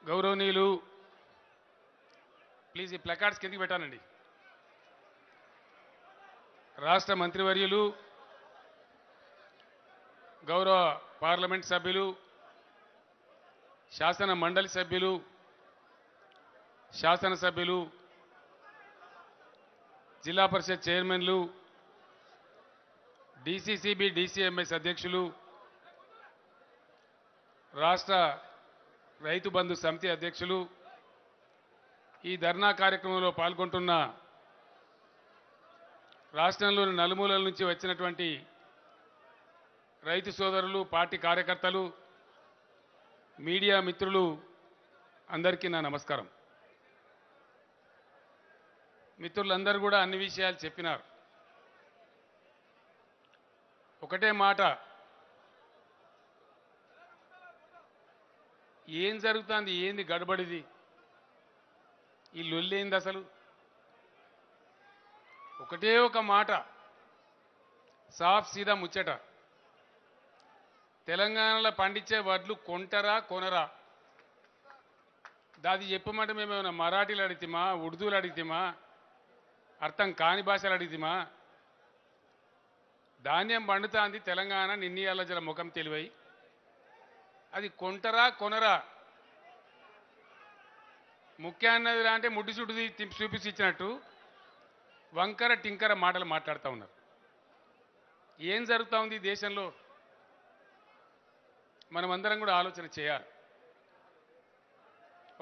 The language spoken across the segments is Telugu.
గౌరవనీయులు ప్లీజ్ ఈ ప్లకార్డ్స్ కిందకి పెట్టానండి. రాష్ట్ర మంత్రివర్యులు, గౌరవ పార్లమెంట్ సభ్యులు, శాసన మండలి సభ్యులు, శాసనసభ్యులు, జిల్లా పరిషత్ చైర్మన్లు, డీసీసీబీ డీసీఎంఎస్ అధ్యక్షులు, రాష్ట్ర రైతు బంధు సమితి అధ్యక్షులు, ఈ ధర్నా కార్యక్రమంలో పాల్గొంటున్న రాష్ట్రంలోని నలుమూలల నుంచి వచ్చినటువంటి రైతు సోదరులు, పార్టీ కార్యకర్తలు, మీడియా మిత్రులు అందరికీ నా నమస్కారం. మిత్రులందరూ కూడా అన్ని విషయాలు చెప్పినారు. ఒకటే మాట, ఏం జరుగుతుంది, ఏంది గడబడిది, ఈ లొల్లేంది అసలు? ఒకటే ఒక మాట, సాఫ్ సీదా ముచ్చట. తెలంగాణలో పండించే వడ్లు కొంటరా కొనరా? దాది చెప్పమంటే మేమేమైనా మరాఠీలు అడిగితేమా, ఉర్దూలు అడిగితేమా, అర్థం కాని భాషలు అడిగితేమా? ధాన్యం పండుతాంది తెలంగాణ, నిన్నీయాల జర ముఖం తెలివై, అది కొంటరా కొనరా? ముఖ్యాన్నది అంటే ముడ్డి చుట్టుది చూపించి ఇచ్చినట్టు వంకర టింకర మాటలు మాట్లాడుతూ ఉన్నారు. ఏం జరుగుతూ ఉంది దేశంలో? మనమందరం కూడా ఆలోచన చేయాలి.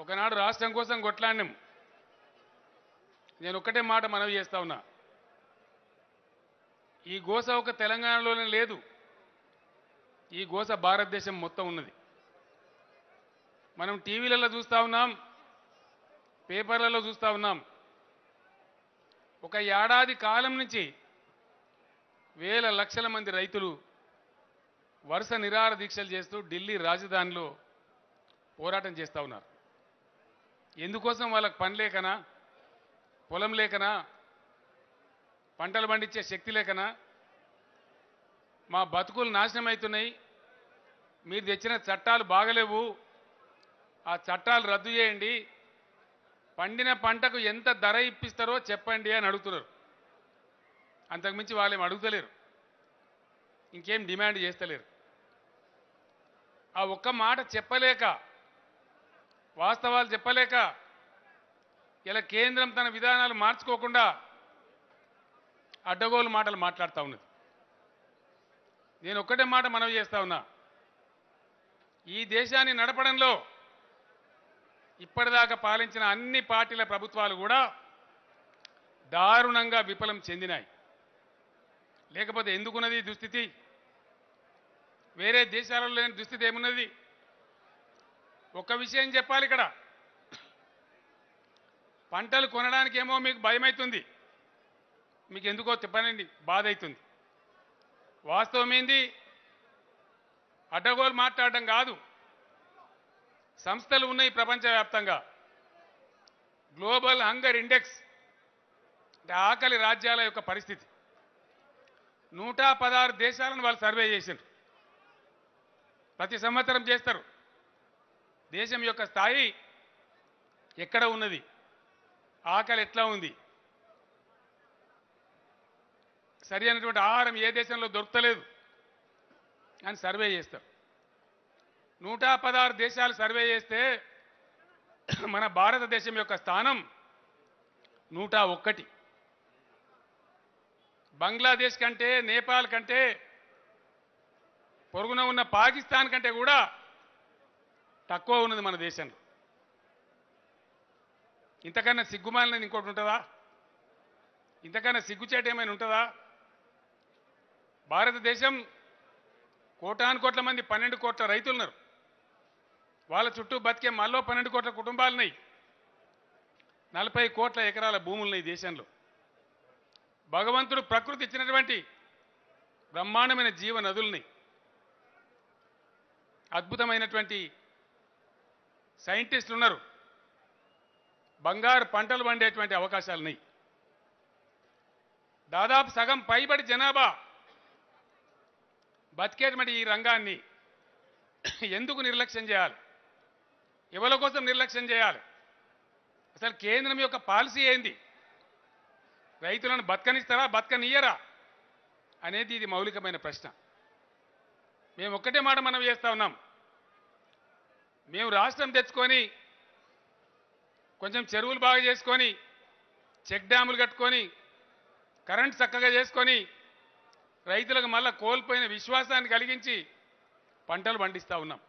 ఒకనాడు రాష్ట్రం కోసం కొట్లాడినాం. నేను ఒక్కటే మాట మనవి చేస్తా ఉన్నా, ఈ గోస ఒక తెలంగాణలోనే లేదు, ఈ గోస భారతదేశం మొత్తం ఉన్నది. మనం టీవీలలో చూస్తూ ఉన్నాం, పేపర్లలో చూస్తూ ఉన్నాం. ఒక ఏడాది కాలం నుంచి వేల లక్షల మంది రైతులు వరుస నిరాహార దీక్షలు చేస్తూ ఢిల్లీ రాజధానిలో పోరాటం చేస్తూ ఉన్నారు. ఎందుకోసం? వాళ్ళకి పని లేకనా, పొలం లేకనా, పంటలు పండించే శక్తి లేకనా? మా బతుకులు నాశనం అవుతున్నాయి, మీరు తెచ్చిన చట్టాలు బాగలేవు, ఆ చట్టాలు రద్దు చేయండి, పండిన పంటకు ఎంత ధర ఇప్పిస్తారో చెప్పండి అని అడుగుతున్నారు. అంతకుమించి వాళ్ళేం అడుగుతలేరు, ఇంకేం డిమాండ్ చేస్తలేరు. ఆ ఒక్క మాట చెప్పలేక, వాస్తవాలు చెప్పలేక ఇలా కేంద్రం తన విధానాలు మార్చుకోకుండా అడ్డగోలు మాటలు మాట్లాడుతూ ఉన్నది. నేను ఒక్కటే మాట మనవి చేస్తా ఉన్నా, ఈ దేశాన్ని నడపడంలో ఇప్పటిదాకా పాలించిన అన్ని పార్టీల ప్రభుత్వాలు కూడా దారుణంగా విఫలం చెందినాయి. లేకపోతే ఎందుకున్నది ఈ దుస్థితి? వేరే దేశాలలో లేని దుస్థితి ఏమున్నది? ఒక్క విషయం చెప్పాలి ఇక్కడ, పంటలు కొనడానికేమో మీకు భయమవుతుంది, మీకు ఎందుకో చెప్పనండి బాధ అవుతుంది. వాస్తవం ఏంది? అడ్డగోలు మాట్లాడడం కాదు. సంస్థలు ఉన్నాయి ప్రపంచవ్యాప్తంగా, గ్లోబల్ హంగర్ ఇండెక్స్ అంటే ఆకలి రాజ్యాల యొక్క పరిస్థితి, 116 దేశాలను వాళ్ళు సర్వే చేశారు. ప్రతి సంవత్సరం చేస్తారు. దేశం యొక్క స్థాయి ఎక్కడ ఉన్నది, ఆకలి ఎట్లా ఉంది, సరి అయినటువంటి ఆహారం ఏ దేశంలో దొరకలేదు అని సర్వే చేస్తారు. 116 దేశాలు సర్వే చేస్తే మన భారతదేశం యొక్క స్థానం 101. బంగ్లాదేశ్ కంటే, నేపాల్ కంటే, పొరుగున ఉన్న పాకిస్తాన్ కంటే కూడా తక్కువ ఉన్నది మన దేశంలో. ఇంతకన్నా సిగ్గుమాలినది ఇంకోటి ఉంటుందా? ఇంతకన్నా సిగ్గుచేట ఏమైనా ఉంటుందా? భారతదేశం కోటాను కోట్ల మంది, 12 కోట్ల రైతులు ఉన్నారు. వాళ్ళ చుట్టూ బతికే మళ్ళీ 12 కోట్ల కుటుంబాలున్నాయి. 40 కోట్ల ఎకరాల భూములున్నాయి దేశంలో. భగవంతుడు ప్రకృతి ఇచ్చినటువంటి బ్రహ్మాండమైన జీవ నదుల్ని, అద్భుతమైనటువంటి సైంటిస్టులు ఉన్నారు. బంగారు పంటలు పండేటువంటి అవకాశాలున్నాయి. దాదాపు సగం పైబడి జనాభా బతికేటువంటి ఈ రంగాన్ని ఎందుకు నిర్లక్ష్యం చేయాలి? ఎవరి కోసం నిర్లక్ష్యం చేయాలి? అసలు కేంద్రం యొక్క పాలసీ ఏంది? రైతులను బతకనిస్తారా బతకనియ్యరా అనేది ఇది మౌలికమైన ప్రశ్న. మేము ఒక్కటే మాట మనం చేస్తా ఉన్నాం. మేము రాష్ట్రం తెచ్చుకొని కొంచెం చెరువులు బాగా చేసుకొని చెక్ డ్యాములు కట్టుకొని కరెంట్ చక్కగా చేసుకొని రైతులకు మళ్ళా కోల్పోయిన విశ్వాసాన్ని కలిగించి పంటలు పండిస్తూ ఉన్నాం.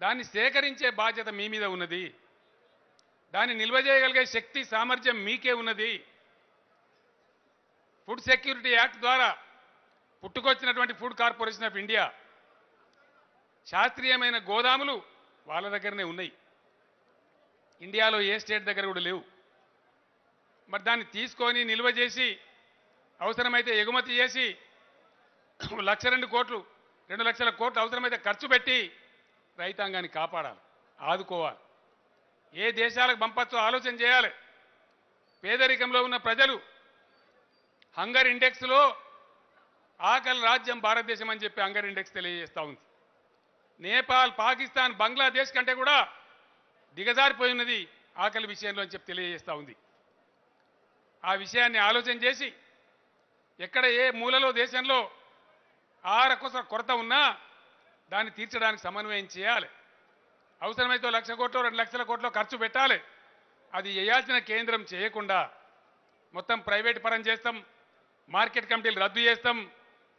దాన్ని సేకరించే బాధ్యత మీ మీద ఉన్నది. దాన్ని నిల్వ చేయగలిగే శక్తి సామర్థ్యం మీకే ఉన్నది. ఫుడ్ సెక్యూరిటీ యాక్ట్ ద్వారా పుట్టుకొచ్చినటువంటి ఫుడ్ కార్పొరేషన్ ఆఫ్ ఇండియా శాస్త్రీయమైన గోదాములు వాళ్ళ దగ్గరనే ఉన్నాయి. ఇండియాలో ఏ స్టేట్ దగ్గర కూడా లేవు. మరి దాన్ని తీసుకొని నిల్వ చేసి అవసరమైతే ఎగుమతి చేసి 1,02 కోట్లు 2 లక్షల కోట్లు అవసరమైతే ఖర్చు పెట్టి రైతాంగాన్ని కాపాడాలి, ఆదుకోవాలి. ఏ దేశాలకు పంపచ్చో ఆలోచన చేయాలి. పేదరికంలో ఉన్న ప్రజలు హంగర్ ఇండెక్స్లో ఆకలి రాజ్యం భారతదేశం అని చెప్పి హంగర్ ఇండెక్స్ తెలియజేస్తూ ఉంది. నేపాల్, పాకిస్తాన్, బంగ్లాదేశ్ కంటే కూడా దిగజారిపోయి ఉన్నది ఆకలి విషయంలో అని చెప్పి తెలియజేస్తూ ఉంది. ఆ విషయాన్ని ఆలోచన చేసి ఎక్కడ ఏ మూలలో దేశంలో ఆహార కొరత ఉన్నా దాన్ని తీర్చడానికి సమన్వయం చేయాలి. అవసరమైతే 1 లక్ష కోట్లు 2 లక్షల కోట్లు ఖర్చు పెట్టాలి. అది చేయాల్సిన కేంద్రం చేయకుండా మొత్తం ప్రైవేట్ పరం చేస్తాం, మార్కెట్ కమిటీలు రద్దు చేస్తాం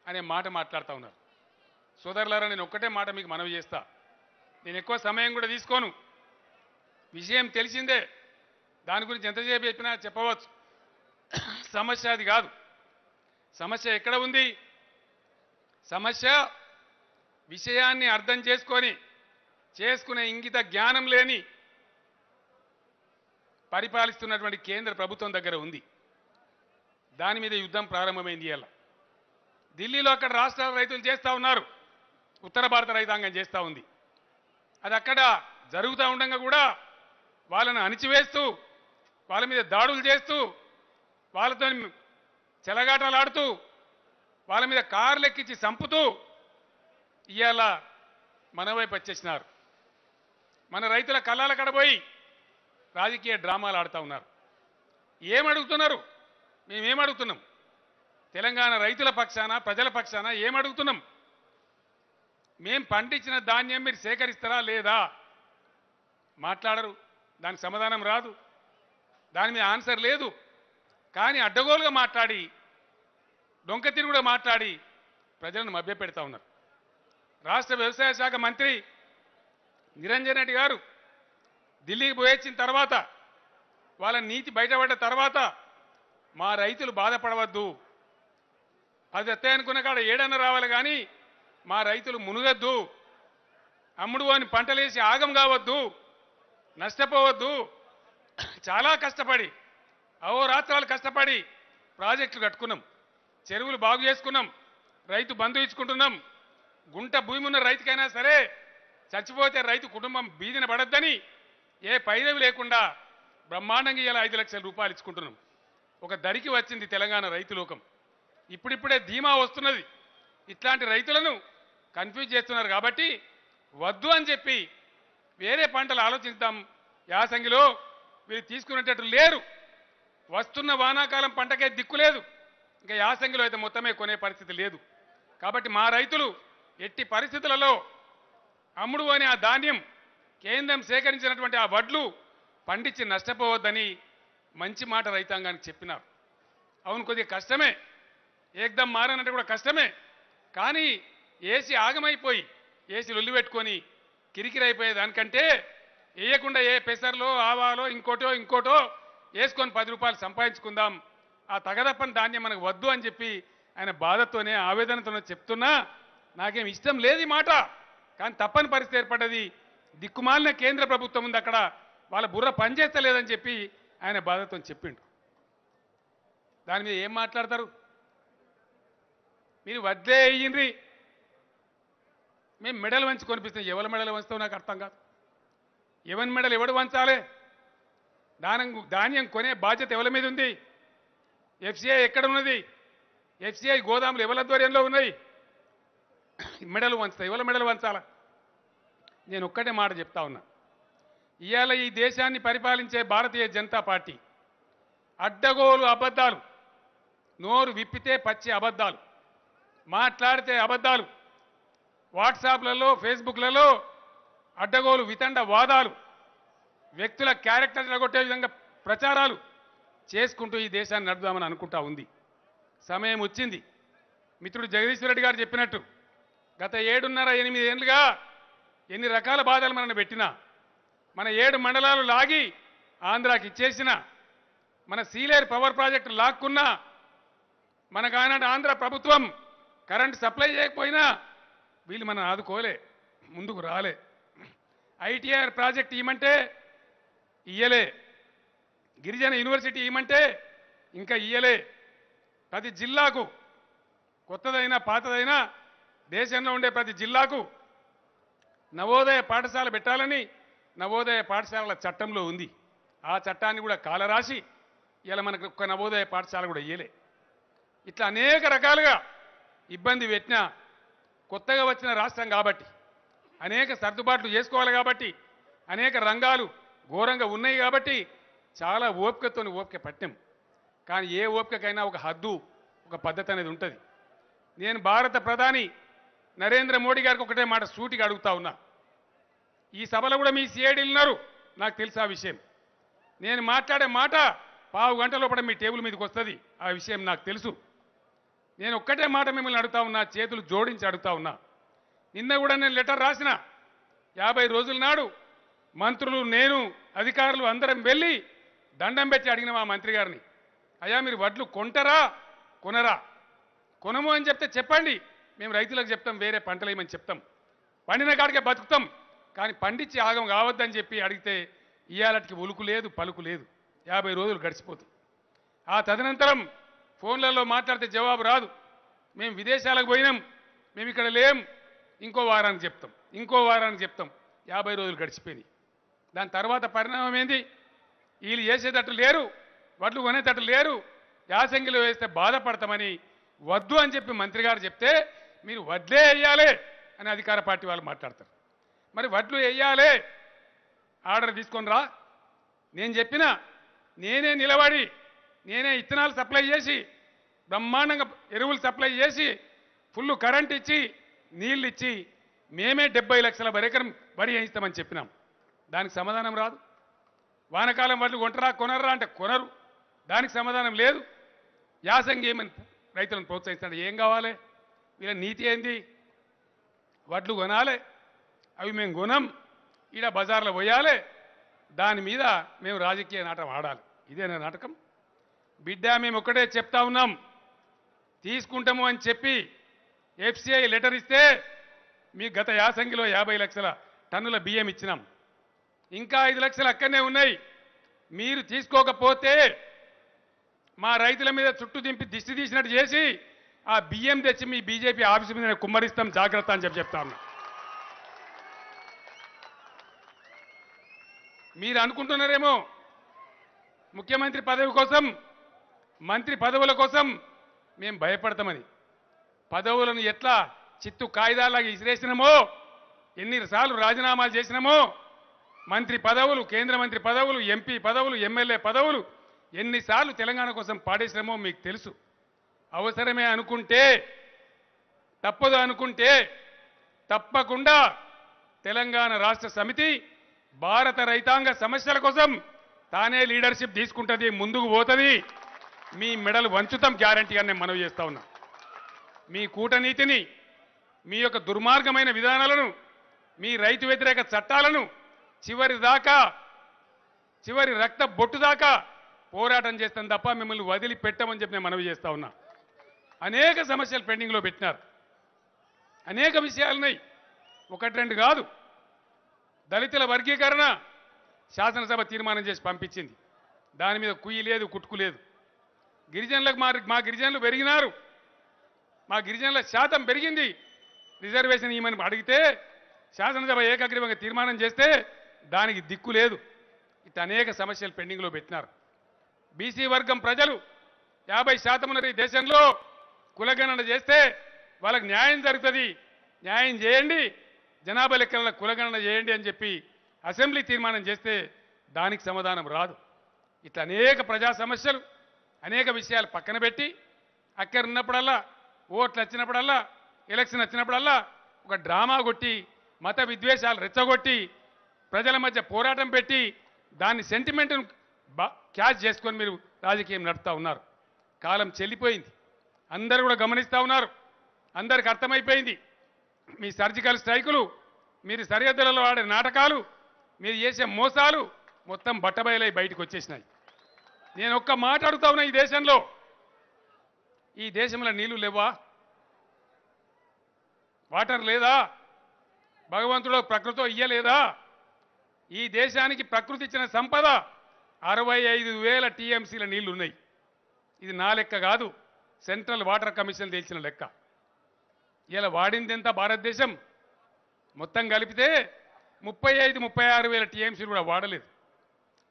అనే మాట మాట్లాడుతూ ఉన్నారు. సోదరులారా, నేను ఒక్కటే మాట మీకు మనవి చేస్తా. నేను ఎక్కువ సమయం కూడా తీసుకోను. విషయం తెలిసిందే. దాని గురించి ఎంతసేపు చెప్పినా చెప్పవచ్చు. సమస్య అది కాదు. సమస్య ఎక్కడ ఉంది? సమస్య విషయాన్ని అర్థం చేసుకునే ఇంగిత జ్ఞానం లేని పరిపాలిస్తున్నటువంటి కేంద్ర ప్రభుత్వం దగ్గర ఉంది. దాని మీద యుద్ధం ప్రారంభమైంది. ఇవాళ ఢిల్లీలో అక్కడ రాష్ట్రాల రైతులు చేస్తూ ఉన్నారు, ఉత్తర భారత రైతాంగం చేస్తూ ఉంది. అది అక్కడ జరుగుతూ ఉండగా కూడా వాళ్ళను అణిచివేస్తూ వాళ్ళ మీద దాడులు చేస్తూ వాళ్ళతో చెలగాటలాడుతూ వాళ్ళ మీద కార్లు ఎక్కించి చంపుతూ ఇవాళ మన వైపు వచ్చేసినారు. మన రైతుల కళ్ళాల కడబోయి రాజకీయ డ్రామాలు ఆడుతూ ఉన్నారు. ఏమడుగుతున్నారు? మేమేమడుగుతున్నాం? తెలంగాణ రైతుల పక్షాన, ప్రజల పక్షాన ఏమడుగుతున్నాం? మేం పండించిన ధాన్యం మీరు సేకరిస్తారా లేదా? మాట్లాడరు. దానికి సమాధానం రాదు. దాని మీద ఆన్సర్ లేదు. కానీ అడ్డగోలుగా మాట్లాడి, డొంక తిరుగుగా మాట్లాడి ప్రజలను మభ్యపెడతా ఉన్నారు. రాష్ట్ర వ్యవసాయ శాఖ మంత్రి నిరంజన్ రెడ్డి గారు ఢిల్లీకి పోయొచ్చిన తర్వాత, వాళ్ళ నీతి బయటపడ్డ తర్వాత మా రైతులు బాధపడవద్దు, 10 ఎత్తాయనుకున్న కాడ 7 రావాలి, కానీ మా రైతులు మునుగద్దు, అమ్ముడు అని పంటలేసి ఆగం కావద్దు, నష్టపోవద్దు, చాలా కష్టపడి అహోరాత్రాలు కష్టపడి ప్రాజెక్టులు కట్టుకున్నాం, చెరువులు బాగు చేసుకున్నాం, రైతు బంధు ఇచ్చుకుంటున్నాం. గుంట భూమి ఉన్న రైతుకైనా సరే చచ్చిపోతే రైతు కుటుంబం బీదిన పడద్దని ఏ పైరవి లేకుండా బ్రహ్మాండంగా ఇలా 5 లక్షల రూపాయలు ఇచ్చుకుంటున్నాం. ఒక దరికి వచ్చింది తెలంగాణ రైతు లోకం. ఇప్పుడిప్పుడే ధీమా వస్తున్నది. ఇట్లాంటి రైతులను కన్ఫ్యూజ్ చేస్తున్నారు కాబట్టి వద్దు అని చెప్పి వేరే పంటలు ఆలోచిద్దాం. యాసంగిలో వీరు తీసుకునేటట్టు లేరు. వస్తున్న వానాకాలం పంటకే దిక్కు లేదు. ఇంకా యాసంగిలో అయితే మొత్తమే కొనే పరిస్థితి లేదు. కాబట్టి మా రైతులు ఎట్టి పరిస్థితులలో అమ్ముడు అని ఆ ధాన్యం, కేంద్రం సేకరించినటువంటి ఆ వడ్లు పండించి నష్టపోవద్దని మంచి మాట రైతాంగానికి చెప్పినారు. అవును, కొద్దిగా కష్టమే, ఏకదం మారనంటే కూడా కష్టమే. కానీ ఏసి ఆగమైపోయి ఏసి లొల్లి పెట్టుకొని కిరికిరైపోయే దానికంటే వేయకుండా ఏ పెసర్లో ఆవాలో ఇంకోటో వేసుకొని 10 రూపాయలు సంపాదించుకుందాం, ఆ తగదప్పని ధాన్యం మనకు వద్దు అని చెప్పి ఆయన బాధతోనే ఆవేదనతోనే చెప్తున్నా. నాకేం ఇష్టం లేదు ఈ మాట, కానీ తప్పని పరిస్థితి ఏర్పడ్డది. దిక్కుమాలిన కేంద్ర ప్రభుత్వం ఉంది అక్కడ, వాళ్ళ బుర్ర పనిచేస్తలేదని చెప్పి ఆయన బాధతో చెప్పిండు. దాని మీద ఏం మాట్లాడతారు? మీరు వద్దే అయ్యిండ్రి, మేము మెడలు వంచి కొనిపిస్తాం. ఎవరి మెడలు వంచుతావు నాకు అర్థం కాదు. ఎవరి మెడలు ఎవడు వంచాలి? ధాన్యం కొనే బాధ్యత ఎవరి మీద ఉంది? ఎఫ్సిఐ ఎక్కడ ఉన్నది? ఎఫ్సిఐ గోదాములు ఎవరి ఆధ్వర్యంలో ఉన్నాయి? మెడలు వంచుతాయి. ఎవరి మెడలు వంచాలా? నేను ఒక్కటే మాట చెప్తా ఉన్నా. ఇవాళ ఈ దేశాన్ని పరిపాలించే భారతీయ జనతా పార్టీ అడ్డగోలు అబద్ధాలు, నోరు విప్పితే పచ్చి అబద్ధాలు, మాట్లాడితే అబద్ధాలు, వాట్సాప్లలో ఫేస్బుక్లలో అడ్డగోలు వితండ వాదాలు, వ్యక్తుల క్యారెక్టర్ కొట్టే విధంగా ప్రచారాలు చేసుకుంటూ ఈ దేశాన్ని నడుపుదామని అనుకుంటా ఉంది. సమయం వచ్చింది. మిత్రుడు జగదీశ్వర్ రెడ్డి గారు చెప్పినట్టు గత 7.5-8 ఏళ్ళుగా ఎన్ని రకాల బాధలు మనల్ని పెట్టినా, మన 7 మండలాలు లాగి ఆంధ్రాకి ఇచ్చేసిన, మన సీలేరు పవర్ ప్రాజెక్టు లాక్కున్నా, మనకు ఆనాడు ఆంధ్ర ప్రభుత్వం కరెంట్ సప్లై చేయకపోయినా వీళ్ళు మనం ఆదుకోలే, ముందుకు రాలే. ఐటీఆర్ ప్రాజెక్ట్ ఇవ్వమంటే ఇయ్యలే, గిరిజన యూనివర్సిటీ ఇవ్వమంటే ఇంకా ఇయ్యలే. ప్రతి జిల్లాకు కొత్తదైనా పాతదైనా దేశంలో ఉండే ప్రతి జిల్లాకు నవోదయ పాఠశాల పెట్టాలని నవోదయ పాఠశాలల చట్టంలో ఉంది. ఆ చట్టాన్ని కూడా కాలరాసి ఇలా మనకు ఒక్క నవోదయ పాఠశాల కూడా ఇయ్యలే. ఇట్లా అనేక రకాలుగా ఇబ్బంది పెట్టినా కొత్తగా వచ్చిన రాష్ట్రం కాబట్టి అనేక సర్దుబాట్లు చేసుకోవాలి కాబట్టి అనేక రంగాలు ఘోరంగా ఉన్నాయి కాబట్టి చాలా ఓపిక పట్టినాం. కానీ ఏ ఓపికకైనా ఒక హద్దు, ఒక పద్ధతి అనేది ఉంటుంది. నేను భారత ప్రధాని నరేంద్ర మోడీ గారికి ఒకటే మాట సూటిగా అడుగుతా ఉన్నా. ఈ సభలో కూడా మీ సిఐడీలు ఉన్నారు, నాకు తెలుసు ఆ విషయం. నేను మాట్లాడే మాట పావు గంట లోపల మీ టేబుల్ మీదకి వస్తుంది, ఆ విషయం నాకు తెలుసు. నేను ఒక్కటే మాట మిమ్మల్ని అడుగుతా ఉన్నా, చేతులు జోడించి అడుగుతా ఉన్నా. నిన్న కూడా నేను లెటర్ రాసిన 50 రోజుల నాడు మంత్రులు, నేను, అధికారులు అందరం వెళ్ళి దండం పెట్టి అడిగిన మా మంత్రి గారిని, అయ్యా మీరు వడ్లు కొంటరా కొనరా? కొనము అని చెప్తే చెప్పండి, మేము రైతులకు చెప్తాం, వేరే పంటలు ఏమని చెప్తాం, పండిన కాడికే బతుకుతాం, కానీ పండించి ఆగం కావద్దని చెప్పి అడిగితే ఇవాళకి ఉలుకు లేదు పలుకు లేదు. 50 రోజులు గడిచిపోతుంది. ఆ తదనంతరం ఫోన్లలో మాట్లాడితే జవాబు రాదు. మేము విదేశాలకు పోయినాం, మేము ఇక్కడ లేం, ఇంకో వారానికి చెప్తాం, ఇంకో వారానికి చెప్తాం. 50 రోజులు గడిచిపోయింది. దాని తర్వాత పరిణామం ఏంది? వీళ్ళు చేసేటట్టు లేరు, వడ్లు కొనేటట్టు లేరు, యాసంగిలో వేస్తే బాధపడతామని వద్దు అని చెప్పి మంత్రి గారు చెప్తే మీరు వడ్లే వేయాలి అని అధికార పార్టీ వాళ్ళు మాట్లాడతారు. మరి వడ్లు వేయాలి, ఆర్డర్ తీసుకొని రా. నేను చెప్పిన, నేనే నిలబడి నేనే ఇత్తనాలు సప్లై చేసి బ్రహ్మాండంగా ఎరువులు సప్లై చేసి ఫుల్ కరెంట్ ఇచ్చి నీళ్ళు ఇచ్చి మేమే 70 లక్షల ఎకరం వరి వేయిస్తామని చెప్పినాం. దానికి సమాధానం రాదు. వానకాలం వడ్లు కొంటరా కొనరా అంటే కొనరు, దానికి సమాధానం లేదు. యాసంగి ఏమని రైతులను ప్రోత్సహిస్తాడు? ఏం కావాలి? వీళ్ళ నీతి ఏంది? వడ్లు కొనాలి, అవి మేము కొనం, ఈడ బజార్లో పోయాలి, దాని మీద మేము రాజకీయ నాటకం ఆడాలి. ఇదేనా నాటకం? బిడ్డ మేము ఒక్కటే చెప్తా ఉన్నాం, తీసుకుంటాము అని చెప్పి ఎఫ్సిఐ లెటర్ ఇస్తే మీ గత యాసంగిలో 50 లక్షల టన్నుల బియ్యం ఇచ్చినాం, ఇంకా 5 లక్షలు అక్కడనే ఉన్నాయి. మీరు తీసుకోకపోతే మా రైతుల మీద చుట్టూ దింపి దిష్టి తీసినట్టు చేసి ఆ బియ్యం తెచ్చి మీ బీజేపీ ఆఫీసు మీద కుమ్మరిస్తాం, జాగ్రత్త అని చెప్పి చెప్తా ఉన్నా. మీరు అనుకుంటున్నారేమో ముఖ్యమంత్రి పదవి కోసం, మంత్రి పదవుల కోసం మేము భయపడతామని. పదవులను ఎట్లా చిత్తు కాయిదాలాగా ఇసిరేసినామో, ఎన్నిసార్లు రాజీనామాలు చేసినామో, మంత్రి పదవులు, కేంద్ర మంత్రి పదవులు, ఎంపీ పదవులు, ఎమ్మెల్యే పదవులు ఎన్నిసార్లు తెలంగాణ కోసం పాడేసినామో మీకు తెలుసు. అవసరమే అనుకుంటే, తప్పదు అనుకుంటే తప్పకుండా తెలంగాణ రాష్ట్ర సమితి భారత రైతాంగ సమస్యల కోసం తానే లీడర్షిప్ తీసుకుంటుంది, ముందుకు పోతుంది. మీ మెడలు వంచుతాం గ్యారంటీగా నేను మనవి చేస్తా ఉన్నా. మీ కూటనీతిని, మీ యొక్క దుర్మార్గమైన విధానాలను, మీ రైతు వ్యతిరేక చట్టాలను చివరి రక్త బొట్టు దాకా పోరాటం చేస్తాం తప్ప మిమ్మల్ని వదిలిపెట్టమని చెప్పి నేను మనవి చేస్తా ఉన్నా. అనేక సమస్యలు పెండింగ్లో పెట్టినారు, అనేక విషయాలున్నాయి, 1-2 కాదు. దళితుల వర్గీకరణ శాసనసభ తీర్మానం చేసి పంపించింది, దాని మీద కుయ్యి లేదు, కుట్టుకు లేదు. గిరిజనులకు మా గిరిజనులు పెరిగినారు, మా గిరిజనుల శాతం పెరిగింది, రిజర్వేషన్ ఇవ్వమని అడిగితే శాసనసభ ఏకగ్రీవంగా తీర్మానం చేస్తే దానికి దిక్కు లేదు. ఇట్లా అనేక సమస్యలు పెండింగ్లో పెట్టినారు. బీసీ వర్గం ప్రజలు 50% ఉన్న ఈ దేశంలో కులగణన చేస్తే వాళ్ళకి న్యాయం జరుగుతుంది, న్యాయం చేయండి, జనాభా లెక్కల కులగణన చేయండి అని చెప్పి అసెంబ్లీ తీర్మానం చేస్తే దానికి సమాధానం రాదు. ఇట్లా అనేక ప్రజా సమస్యలు అనేక విషయాలు పక్కన పెట్టి అక్కడ ఉన్నప్పుడల్లా ఓట్లు వచ్చినప్పుడల్లా ఎలక్షన్ వచ్చినప్పుడల్లా ఒక డ్రామా కొట్టి మత విద్వేషాలు రెచ్చగొట్టి ప్రజల మధ్య పోరాటం పెట్టి దాన్ని సెంటిమెంట్ను క్యాచ్ చేసుకొని మీరు రాజకీయం నడుపుతూ ఉన్నారు. కాలం చెల్లిపోయింది. అందరూ కూడా గమనిస్తూ ఉన్నారు. అందరికి అర్థమైపోయింది. మీ సర్జికల్ స్ట్రైకులు, మీరు సరిహద్దులలో ఆడే నాటకాలు, మీరు చేసే మోసాలు మొత్తం బట్టబయలై బయటకు వచ్చేసినాయి. నేను ఒక్క మాట అడుగుతా ఉన్నా, ఈ దేశంలో నీళ్లు లేవా? వాటర్ లేదా? భగవంతుడు ప్రకృతితో ఇయ్యలేదా? ఈ దేశానికి ప్రకృతి ఇచ్చిన సంపద 65,000 టీఎంసీల నీళ్లు ఉన్నాయి. ఇది నా లెక్క కాదు, సెంట్రల్ వాటర్ కమిషన్ తెలిసిన లెక్క. ఇలా వాడింది ఎంత? భారతదేశం మొత్తం కలిపితే 35,000-36,000 టీఎంసీలు కూడా వాడలేదు.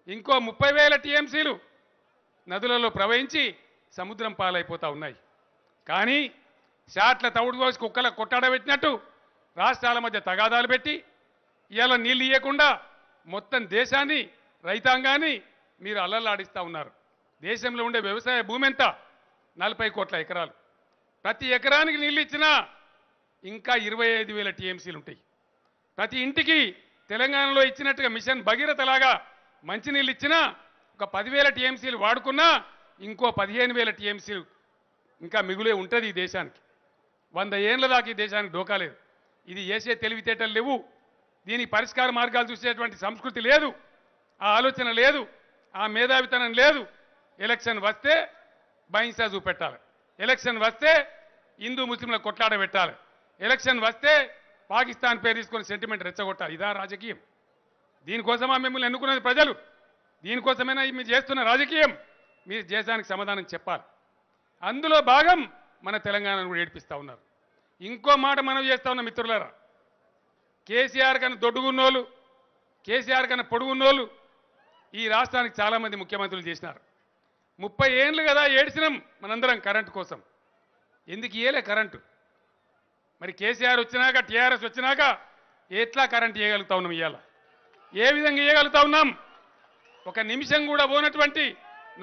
ఇంకో 30,000 టీఎంసీలు నదులలో ప్రవహించి సముద్రం పాలైపోతూ ఉన్నాయి. కానీ షాట్ల తవుడు కోసి కుక్కల కొట్టాడబెట్టినట్టు రాష్ట్రాల మధ్య తగాదాలు పెట్టి ఇవాళ నీళ్ళు ఇవ్వకుండా మొత్తం దేశాన్ని, రైతాంగాన్ని మీరు అల్లల్లాడిస్తూ ఉన్నారు. దేశంలో ఉండే వ్యవసాయ భూమి ఎంత? 40 కోట్ల ఎకరాలు. ప్రతి ఎకరానికి నీళ్ళు ఇచ్చినా ఇంకా 25,000 టీఎంసీలు ఉంటాయి. ప్రతి ఇంటికి తెలంగాణలో ఇచ్చినట్టుగా మిషన్ భగీరథలాగా మంచినీళ్ళు ఇచ్చినా ఒక 10,000 టీఎంసీలు వాడుకున్నా ఇంకో 15,000 టీఎంసీలు ఇంకా మిగులే ఉంటుంది ఈ దేశానికి. 100 ఏళ్ళ దాకా ఈ దేశానికి డోకాలేదు. ఇది చేసే తెలివితేటలు లేవు. దీనికి పరిష్కార మార్గాలు చూసేటువంటి సంస్కృతి లేదు, ఆ ఆలోచన లేదు, ఆ మేధావితనం లేదు. ఎలక్షన్ వస్తే బహింసా చూపెట్టాలి, ఎలక్షన్ వస్తే హిందూ ముస్లింల కొట్లాడ పెట్టాలి, ఎలక్షన్ వస్తే పాకిస్తాన్ పేరు తీసుకొని సెంటిమెంట్ రెచ్చగొట్టాలి. ఇదా రాజకీయం? దీనికోసమా మిమ్మల్ని ఎన్నుకున్నది ప్రజలు? దీనికోసమైనా మీరు చేస్తున్న రాజకీయం? మీరు దేశానికి సమాధానం చెప్పాలి. అందులో భాగం మన తెలంగాణను కూడా ఏడిపిస్తూ ఉన్నారు. ఇంకో మాట మనం చేస్తూ ఉన్న మిత్రులారా, కేసీఆర్ కన్నా దొడ్డుగున్నోళ్ళు, కేసీఆర్ కన్నా పొడుగున్నోళ్ళు ఈ రాష్ట్రానికి చాలామంది ముఖ్యమంత్రులు చేసినారు. 30 ఏళ్ళు కదా ఏడ్చినాం మనందరం కరెంటు కోసం. ఎందుకు ఇయ్యలే కరెంటు? మరి కేసీఆర్ వచ్చినాక, టీఆర్ఎస్ వచ్చినాక ఎట్లా కరెంటు ఇవ్వగలుగుతా ఉన్నాం? ఇవాళ ఏ విధంగా ఇవ్వగలుగుతా ఉన్నాం? ఒక నిమిషం కూడా పోనటువంటి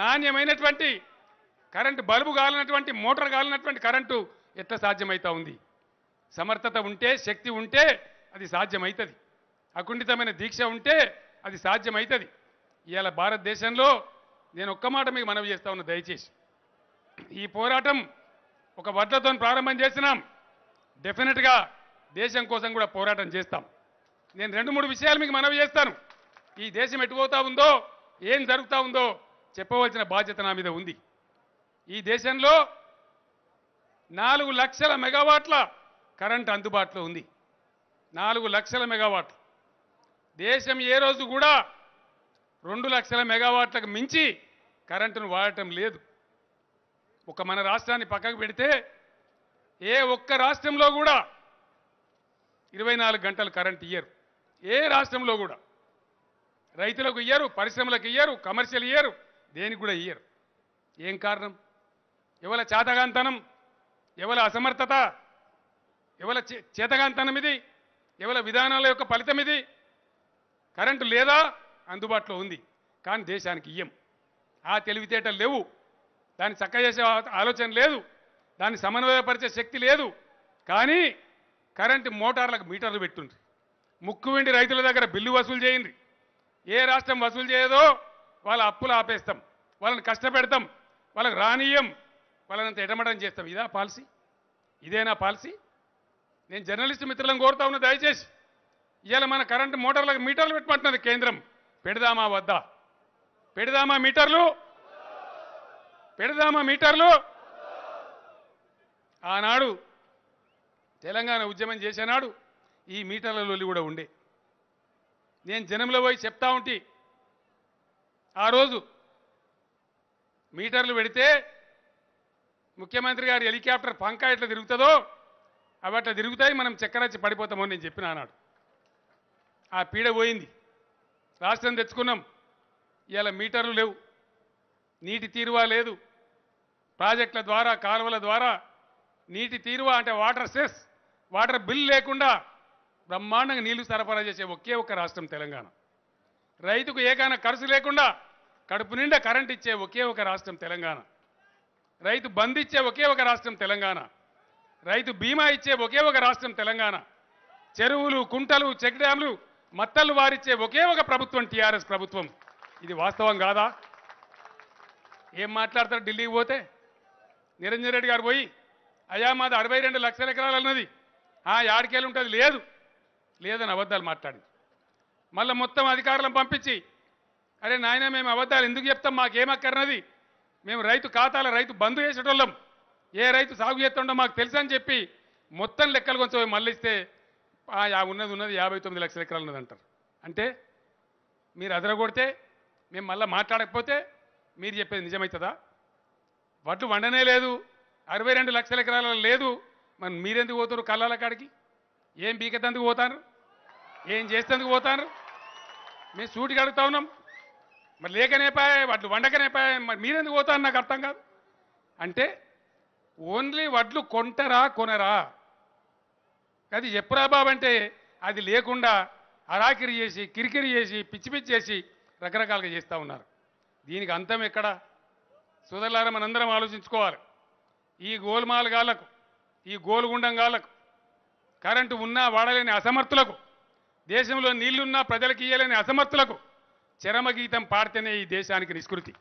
నాణ్యమైనటువంటి కరెంటు, బల్బు కాలినటువంటి, మోటార్ కాలినటువంటి కరెంటు ఎట్లా సాధ్యమవుతా ఉంది? సమర్థత ఉంటే, శక్తి ఉంటే అది సాధ్యమవుతుంది. అకుంఠితమైన దీక్ష ఉంటే అది సాధ్యమవుతుంది. ఇవాళ భారతదేశంలో నేను ఒక్క మాట మీకు మనవి చేస్తా ఉన్నా, దయచేసి ఈ పోరాటం ఒక వడ్లతో ప్రారంభం చేసినాం. డెఫినెట్గా దేశం కోసం కూడా పోరాటం చేస్తాం. నేను 2-3 విషయాలు మీకు మనవి చేస్తాను. ఈ దేశం ఎటుపోతా ఉందో, ఏం జరుగుతూ ఉందో చెప్పవలసిన బాధ్యత నా మీద ఉంది. ఈ దేశంలో 4 లక్షల మెగావాట్ల కరెంట్ అందుబాటులో ఉంది. 4 లక్షల మెగావాట్లు. దేశం ఏ రోజు కూడా 2 లక్షల మెగావాట్లకు మించి కరెంటును వాడటం లేదు. ఒక మన రాష్ట్రాన్ని పక్కకు పెడితే ఏ ఒక్క రాష్ట్రంలో కూడా 24 గంటలు కరెంట్ ఇయ్యరు. ఏ రాష్ట్రంలో కూడా రైతులకు ఇయ్యరు, పరిశ్రమలకు ఇయ్యరు, కమర్షియల్ ఇయ్యరు, దేనికి కూడా ఇయ్యరు. ఏం కారణం? ఎవల చేతగాంతనం, ఎవల అసమర్థత, ఎవల చేతగాంతనం ఇది? ఎవల విధానాల యొక్క ఫలితం ఇది? కరెంటు లేదా? అందుబాటులో ఉంది, కానీ దేశానికి ఇయ్యం. ఆ తెలివితేటలు లేవు, దాన్ని చక్క చేసే ఆలోచన లేదు, దాన్ని సమన్వయపరిచే శక్తి లేదు. కానీ కరెంటు మోటార్లకు మీటర్లు పెట్టుండ్రి. ముక్కు వెండి రైతుల దగ్గర బిల్లు వసూలు చేయండి. ఏ రాష్ట్రం వసూలు చేయదో వాళ్ళ అప్పులు ఆపేస్తాం, వాళ్ళని కష్టపెడతాం, వాళ్ళకి రానియం, వాళ్ళనంత ఎటమటం చేస్తాం. ఇదా పాలసీ? ఇదేనా పాలసీ? నేను జర్నలిస్టు మిత్రులను కోరుతా ఉన్నా, దయచేసి ఇవాళ మన కరెంటు మోటార్లకు మీటర్లు పెట్టమంటున్నది కేంద్రం. పెడదామా వద్దా? పెడదామా మీటర్లు? పెడదామా మీటర్లు? ఆనాడు తెలంగాణ ఉద్యమం చేసేనాడు ఈ మీటర్ల లొల్లి కూడా ఉండే. నేను జనంలో పోయి చెప్తా ఉంటే ఆ రోజు మీటర్లు పెడితే ముఖ్యమంత్రి గారి హెలికాప్టర్ పంకా ఎట్లా తిరుగుతుందో అవి అట్లా తిరుగుతాయి, మనం చక్కరచ్చి పడిపోతామో నేను చెప్పిన ఆనాడు. ఆ పీడ పోయింది, రాష్ట్రం తెచ్చుకున్నాం. ఇవాళ మీటర్లు లేవు, నీటి తీరువా లేదు, ప్రాజెక్టుల ద్వారా, కాలువల ద్వారా నీటి తీరువా అంటే వాటర్ సెస్, వాటర్ బిల్ లేకుండా బ్రహ్మాండంగా నీళ్లు సరఫరా చేసే ఒకే ఒక్క రాష్ట్రం తెలంగాణ. రైతుకు ఏకైనా ఖర్చు లేకుండా కడుపు నిండా కరెంట్ ఇచ్చే ఒకే ఒక రాష్ట్రం తెలంగాణ. రైతు బంద్ ఇచ్చే ఒకే ఒక రాష్ట్రం తెలంగాణ. రైతు బీమా ఇచ్చే ఒకే ఒక రాష్ట్రం తెలంగాణ. చెరువులు, కుంటలు, చెక్ డ్యాంలు, మత్తళ్ళు వారిచ్చే ఒకే ఒక ప్రభుత్వం టీఆర్ఎస్ ప్రభుత్వం. ఇది వాస్తవం కాదా? ఏం మాట్లాడతారు? ఢిల్లీకి పోతే నిరంజన్ రెడ్డి గారు పోయి అయ్యా మాది 62 లక్షల ఎకరాలు అన్నది, యాడికేళ్ళు ఉంటుంది, లేదని అబద్ధాలు మాట్లాడి మళ్ళీ మొత్తం అధికారులను పంపించి అరే నాయన మేము అబద్ధాలు ఎందుకు చెప్తాం, మాకేమక్కర్నది, మేము రైతు ఖాతాల రైతు బంధు చేసేటోళ్ళం, ఏ రైతు సాగు చేస్తుండో మాకు తెలుసు అని చెప్పి మొత్తం లెక్కలు కొంచెం మళ్ళీ ఇస్తే ఉన్నది 59 లక్షల ఎకరాలు ఉన్నదంటారు. అంటే మీరు అదరగొడితే మేము మళ్ళీ మాట్లాడకపోతే మీరు చెప్పేది నిజమవుతుందా? వడ్లు వండనే లేదు, 62 లక్షల ఎకరాలలో లేదు, మరి మీరెందుకు పోతారు కళ్ళాల కాడికి? ఏం బీకెత్తందుకు పోతారు? ఏం చేసేందుకు పోతారు? మేము సూటికి అడుగుతా ఉన్నాం. మరి లేకనేపాయ వడ్లు వండకనేపాయ, మరి మీరెందుకు పోతారు నాకు అర్థం కాదు. అంటే ఓన్లీ వడ్లు కొంటరా కొనరా అది చెప్పురా బాబు అంటే అది లేకుండా అరాకిరి చేసి కిరికిరి చేసి పిచ్చి పిచ్చి చేసి రకరకాలుగా చేస్తూ ఉన్నారు. దీనికి అంతం ఎక్కడ? సోదరులారా మనందరం ఆలోచించుకోవాలి. ఈ గోల్మాల్ గాళ్లకు, ఈ గోలుగుండం గాళ్లకు, కరెంటు ఉన్నా వాడలేని అసమర్థులకు, దేశంలో నీళ్లున్నా ప్రజలకు ఇయ్యలేని అసమర్థులకు చరమగీతం పాడితేనే ఈ దేశానికి నిష్కృతి.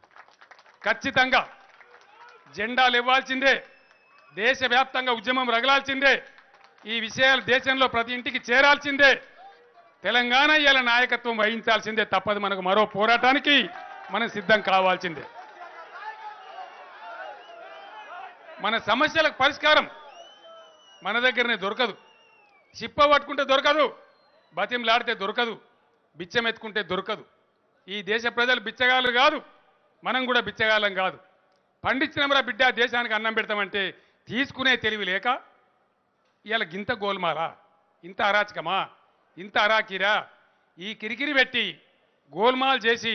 ఖచ్చితంగా జెండాలు ఇవ్వాల్సిందే, దేశవ్యాప్తంగా ఉద్యమం రగలాల్సిందే, ఈ విషయాలు దేశంలో ప్రతి ఇంటికి చేరాల్సిందే, తెలంగాణ ఇయ్యాల నాయకత్వం వహించాల్సిందే. తప్పదు, మనకు మరో పోరాటానికి మనం సిద్ధం కావాల్సిందే. మన సమస్యలకు పరిష్కారం మన దగ్గరనే దొరకదు. చిప్ప పట్టుకుంటే దొరకదు, బతింలాడితే దొరకదు, బిచ్చం ఎత్తుకుంటే దొరకదు. ఈ దేశ ప్రజలు బిచ్చగాళ్ళు కాదు, మనం కూడా బిచ్చగాళ్ళం కాదు. పండించినమరా బిడ్డ దేశానికి అన్నం పెడతామంటే తీసుకునే తెలివి లేక ఇవాళ గింత గోల్మాలా, ఇంత అరాచకమా, ఇంత అరాకిరా, ఈ కిరికిరి పెట్టి గోల్మాల్ చేసి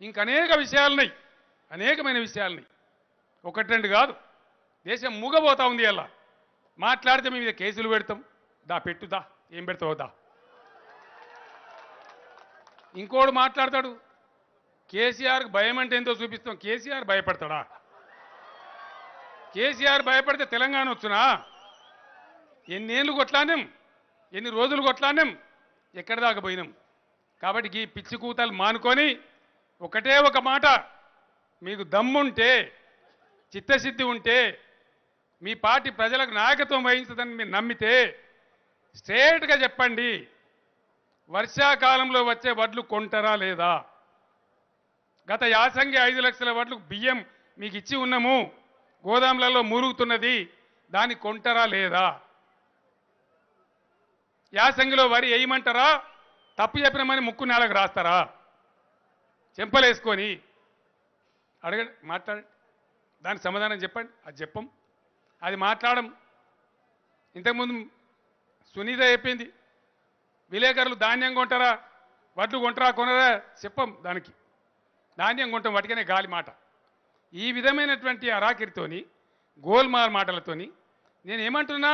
ఇంకనేక విషయాలున్నాయి, అనేకమైన విషయాలున్నాయి. ఒకటి రెండు కాదు, దేశం మూగబోతా ఉంది. అలా మాట్లాడితే మీ మీద కేసులు పెడతాం, పెట్టుదా, ఏం పెడతావు దా. ఇంకోడు మాట్లాడతాడు, కేసీఆర్కి భయం అంటే ఎంతో చూపిస్తాం. కేసీఆర్ భయపడతాడా? కేసీఆర్ భయపడితే తెలంగాణ వచ్చునా? ఎన్నేళ్ళు కొట్లానాం, ఎన్ని రోజులు కొట్లానాం, ఎక్కడి దాకా పోయినాం. కాబట్టి ఈ పిచ్చి కూతలు మానుకొని ఒకటే ఒక మాట, మీకు దమ్ముంటే, చిత్తశుద్ధి ఉంటే, మీ పార్టీ ప్రజలకు నాయకత్వం వహించదని మీరు నమ్మితే స్ట్రేట్గా చెప్పండి, వర్షాకాలంలో వచ్చే వడ్లు కొంటారా లేదా? గత యాసంగి 5 లక్షల వడ్లు బియ్యం మీకు ఇచ్చి ఉన్నాము, గోదాములలో మూలుగుతున్నది, దాన్ని కొంటారా లేదా? యాసంగిలో వరి వేయమంటారా? తప్పు చెప్పినామని ముక్కు నేలకు రాస్తారా? చెంపలేసుకొని అడగండి, మాట్లాడండి, దానికి సమాధానం చెప్పండి. అది చెప్పం, అది మాట్లాడం. ఇంతకుముందు సునీత చెప్పింది, విలేకరులు ధాన్యం కొంటారా, వడ్లు కొంటారా, కొనరా చెప్పం. దానికి ధాన్యం కొంటాం, వాటికనే గాలి మాట. ఈ విధమైనటువంటి అరాకిరితోని, గోల్మాల్ మాటలతోని నేనేమంటున్నా,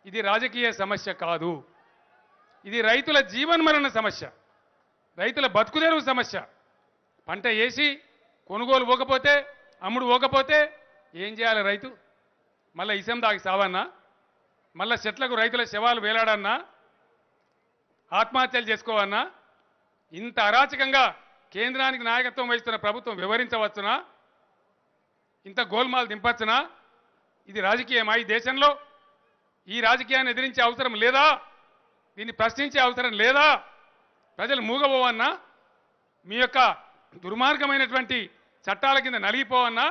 ఇది రాజకీయ సమస్య కాదు, ఇది రైతుల జీవన్మరణ సమస్య, రైతుల బతుకుదెరువు సమస్య. పంట వేసి కొనుగోలు పోకపోతే, అమ్ముడు పోకపోతే ఏం చేయాలి రైతు? మళ్ళీ ఇసం దాగి సావన్నా, మళ్ళీ చెట్లకు రైతుల శవాలు వేలాడన్నా, ఆత్మహత్యలు చేసుకోవన్నా? ఇంత అరాచకంగా కేంద్రానికి నాయకత్వం వహిస్తున్న ప్రభుత్వం వివరించవచ్చునా? ఇంత గోల్మాల్ దింపచ్చునా? ఇది రాజకీయమా ఈ దేశంలో? ఈ రాజకీయాన్ని ఎదిరించే అవసరం లేదా? దీన్ని ప్రశ్నించే అవసరం లేదా? ప్రజలు మూగబోవన్నా, మీ యొక్క దుర్మార్గమైనటువంటి చట్టాల కింద నలిగిపోవన్నా,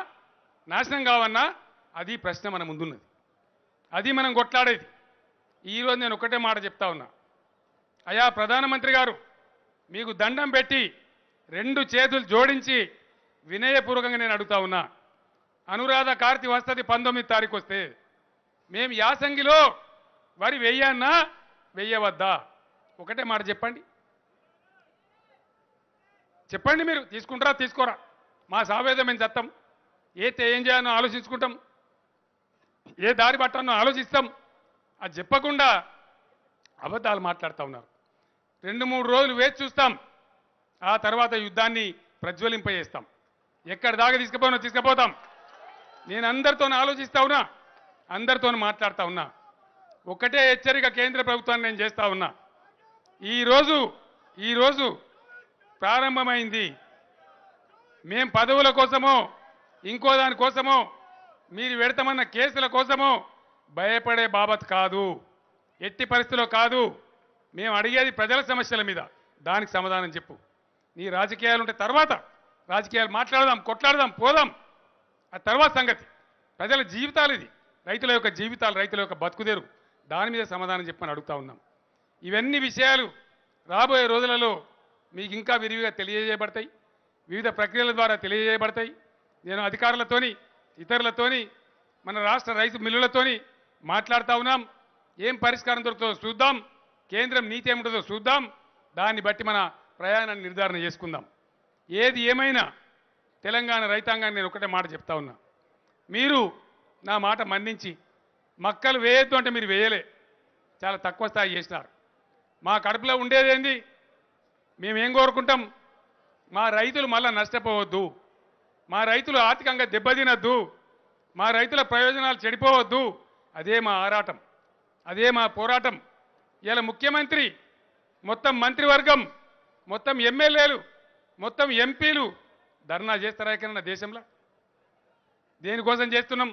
నాశనం కావన్నా? అది ప్రశ్న మన ముందున్నది, అది మనం కొట్లాడేది. ఈరోజు నేను ఒకటే మాట చెప్తా ఉన్నా, అయా ప్రధానమంత్రి గారు, మీకు దండం పెట్టి 2 చేతులు జోడించి వినయపూర్వకంగా నేను అడుగుతా ఉన్నా, అనురాధ కార్తీ వస్తుంది 19వ తారీఖు వస్తే, మేము యాసంగిలో వరి వెయ్యన్నా వెయ్యవద్దా? ఒకటే మాట చెప్పండి, చెప్పండి. మీరు తీసుకుంటారా తీసుకోరా? మా సావేదం మేము చత్తాం, ఏం చేయాలో ఆలోచించుకుంటాం, ఏ దారి పట్టానో ఆలోచిస్తాం. అది చెప్పకుండా అబద్ధాలు మాట్లాడుతూ ఉన్నారు. 2-3 రోజులు వేచి చూస్తాం, ఆ తర్వాత యుద్ధాన్ని ప్రజ్వలింపజేస్తాం. ఎక్కడి దాకా తీసుకుపోతాం. నేను అందరితో ఆలోచిస్తా ఉన్నా, అందరితో మాట్లాడుతూ ఉన్నా. ఒకటే హెచ్చరిక కేంద్ర ప్రభుత్వాన్ని నేను చేస్తా ఉన్నా. ఈరోజు ప్రారంభమైంది. మేం పదవుల కోసమో ఇంకో దాని కోసమో మీరు పెడతామన్న కేసుల కోసమో భయపడే బాబత్ కాదు, ఎట్టి పరిస్థితిలో కాదు. మేము అడిగేది ప్రజల సమస్యల మీద, దానికి సమాధానం చెప్పు. నీ రాజకీయాలు ఉంటే తర్వాత రాజకీయాలు మాట్లాడదాం, కొట్లాడదాం, పోదాం. ఆ తర్వాత సంగతి ప్రజల జీవితాలు, ఇది రైతుల యొక్క జీవితాలు, రైతుల యొక్క బతుకుదేరు, దాని మీద సమాధానం చెప్పని అడుగుతా ఉన్నాం. ఇవన్నీ విషయాలు రాబోయే రోజులలో మీకు ఇంకా విరివిగా తెలియజేయబడతాయి, వివిధ ప్రక్రియల ద్వారా తెలియజేయబడతాయి. నేను అధికారులతోని ఇతరులతోని మన రాష్ట్ర రైతు మిల్లులతోని మాట్లాడుతూ ఉన్నాం. ఏం పరిష్కారం దొరుకుతుందో చూద్దాం, కేంద్రం నీతి ఏముంటుందో చూద్దాం, దాన్ని బట్టి మన ప్రయాణాన్ని నిర్ధారణ చేసుకుందాం. ఏది ఏమైనా తెలంగాణ రైతాంగాన్ని నేను ఒకటే మాట చెప్తా ఉన్నా. మీరు నా మాట మన్నించి మక్కలు వేయొద్దు అంటే మీరు వేయలే, చాలా తక్కువ స్థాయి చేసినారు. మా కడుపులో ఉండేదేంది, మేమేం కోరుకుంటాం, మా రైతులు మళ్ళా నష్టపోవద్దు, మా రైతులు ఆర్థికంగా దెబ్బతినద్దు, మా రైతుల ప్రయోజనాలు చెడిపోవద్దు. అదే మా ఆరాటం, అదే మా పోరాటం. ఇలా ముఖ్యమంత్రి, మొత్తం మంత్రివర్గం, మొత్తం ఎమ్మెల్యేలు, మొత్తం ఎంపీలు ధర్నా చేస్తారా ఎక్కడన్నా దేశంలో? దేనికోసం చేస్తున్నాం?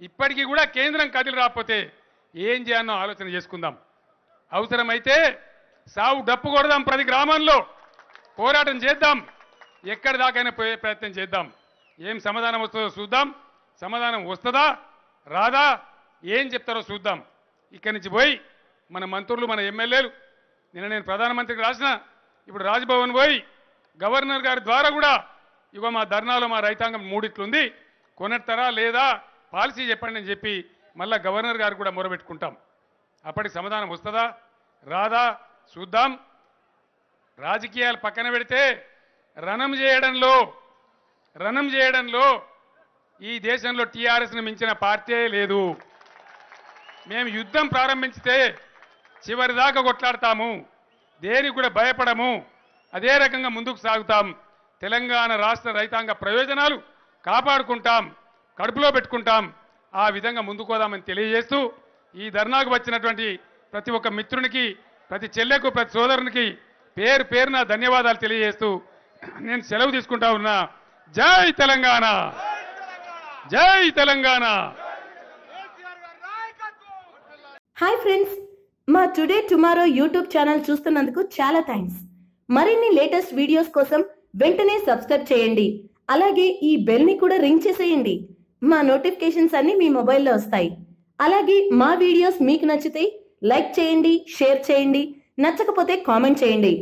ఇప్పటికీ కూడా కేంద్రం కదిలి రాకపోతే ఏం చేయాలో ఆలోచన చేసుకుందాం. అవసరమైతే సావు డప్పు కొడదాం, ప్రతి గ్రామంలో పోరాటం చేద్దాం, ఎక్కడి దాకైనా పోయే ప్రయత్నం చేద్దాం. ఏం సమాధానం వస్తుందో చూద్దాం. సమాధానం వస్తుందా రాదా ఏం చెప్తారో చూద్దాం. ఇక్కడి నుంచి పోయి మన మంత్రులు, మన ఎమ్మెల్యేలు, నిన్న నేను ప్రధానమంత్రికి రాసిన, ఇప్పుడు రాజ్భవన్ పోయి గవర్నర్ గారి ద్వారా కూడా ఇగో మా ధర్నాలో మా రైతాంగం మూడిట్లుంది, కొనెడతారా లేదా పాలసీ చెప్పండి అని చెప్పి మళ్ళా గవర్నర్ గారు కూడా మొరబెట్టుకుంటాం. అప్పటికి సమాధానం వస్తుందా రాదా చూద్దాం. రాజకీయాలు పక్కన పెడితే రణం చేయడంలో ఈ దేశంలో టీఆర్ఎస్ను మించిన పార్టీ లేదు. మేము యుద్ధం ప్రారంభించితే చివరి దాకా కొట్లాడతాము, దేనికి కూడా భయపడము, అదే రకంగా ముందుకు సాగుతాం. తెలంగాణ రాష్ట్ర రైతాంగ ప్రయోజనాలు కాపాడుకుంటాం, కడుపులో పెట్టుకుంటాం. ఆ విధంగా ముందుకోదామని తెలియజేస్తూ ఈ ధర్నాకు వచ్చినటువంటి ప్రతి ఒక్క మిత్రునికి, ప్రతి చెల్లెకు, ప్రతి సోదరునికి పేరు పేరున ధన్యవాదాలు తెలియజేస్తూ నేను సెలవు తీసుకుంటా ఉన్నా. జై తెలంగాణ, జై తెలంగాణ. హాయ్ ఫ్రెండ్స్, మా టుడే టుమారో యూట్యూబ్ ఛానల్ చూస్తున్నందుకు చాలా థ్యాంక్స్. మరిన్ని లేటెస్ట్ వీడియోస్ కోసం వెంటనే సబ్స్క్రైబ్ చేయండి. అలాగే ఈ బెల్ ని కూడా రింగ్ చేసేయండి. మా నోటిఫికేషన్స్ అన్ని మీ మొబైల్లో వస్తాయి. అలాగే మా వీడియోస్ మీకు నచ్చితే లైక్ చేయండి, షేర్ చేయండి, నచ్చకపోతే కామెంట్ చేయండి.